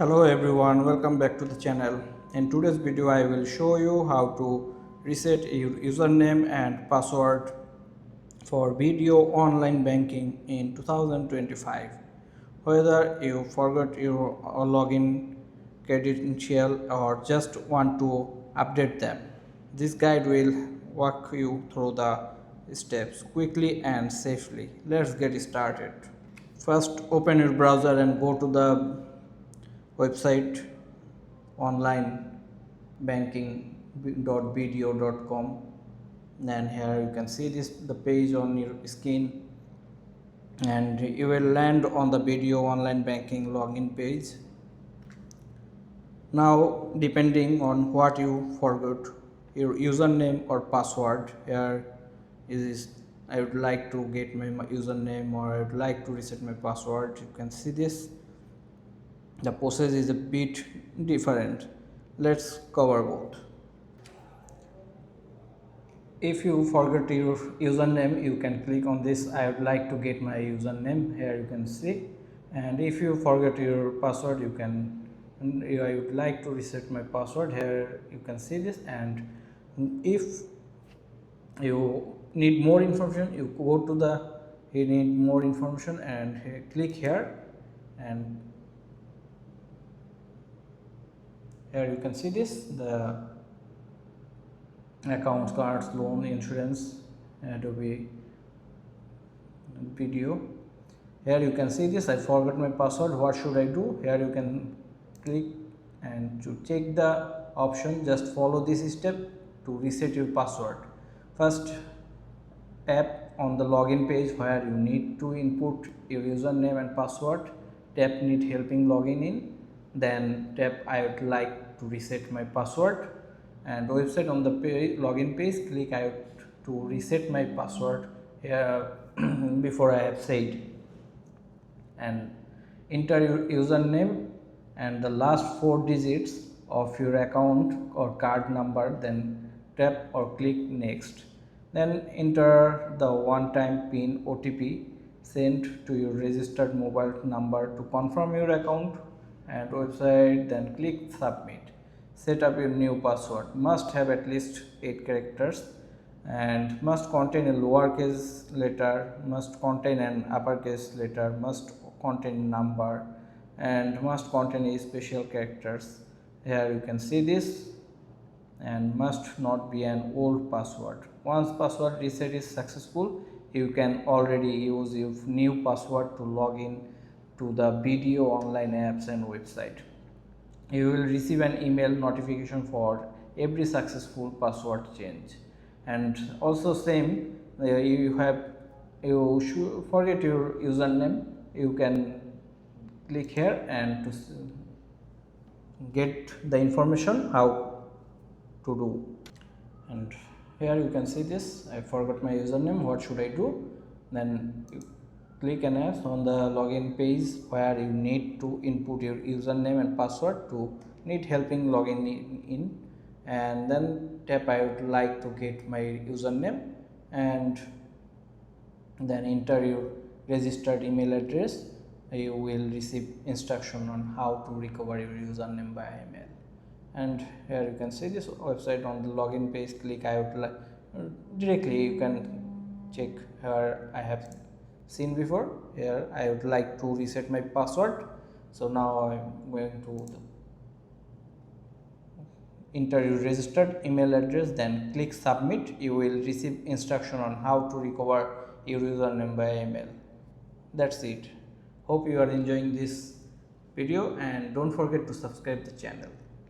Hello everyone, welcome back to the channel. In today's video I will show you how to reset your username and password for BDO online banking in 2025. Whether you forgot your login credential or just want to update them, this guide will walk you through the steps quickly and safely. Let's get started. First, open your browser and go to the website online banking.bdo.com. And here you can see the page on your screen, and you will land on the BDO online banking login page. Now, depending on what you forgot, your username or password, here is I would like to get my username or I would like to reset my password. You can see this. The process is a bit different. Let's cover both. If you forget your username, you can click on this I would like to get my username. Here you can see. And if you forget your password, you can I would like to reset my password. Here you can see this. And if you need more information, you go to the you need more information and click here, and here you can see this, the accounts, cards, loan, insurance, Adobe video. Here you can see this, I forgot my password, what should I do? Here you can click, and to check the option, just follow this step to reset your password. First, tap on the login page where you need to input your username and password. Tap need helping login in, then tap I would like to reset my password, and website on the login page, click I would to reset my password here before I have said, and enter your username and the last 4 digits of your account or card number, then tap or click next, then enter the one-time PIN OTP sent to your registered mobile number to confirm your account and website, then click submit. Set up your new password. Must have at least 8 characters and must contain a lowercase letter, must contain an uppercase letter, must contain number, and must contain a special characters. Here you can see this, and must not be an old password. Once password reset is successful, you can already use your new password to log in to the BDO online apps and website. You will receive an email notification for every successful password change. And also same, you should forget your username, you can click here and to get the information how to do. And here you can see this, I forgot my username, what should I do? Then you click an S on the login page where you need to input your username and password to need helping login in, and then tap I would like to get my username, and then enter your registered email address. You will receive instruction on how to recover your username by email. And here you can see this website on the login page, click I would like directly, you can check here I have seen before. Here I would like to reset my password, so now I'm going to enter your registered email address, then click submit. You will receive instruction on how to recover your username by email. That's it. Hope you are enjoying this video, and don't forget to subscribe the channel.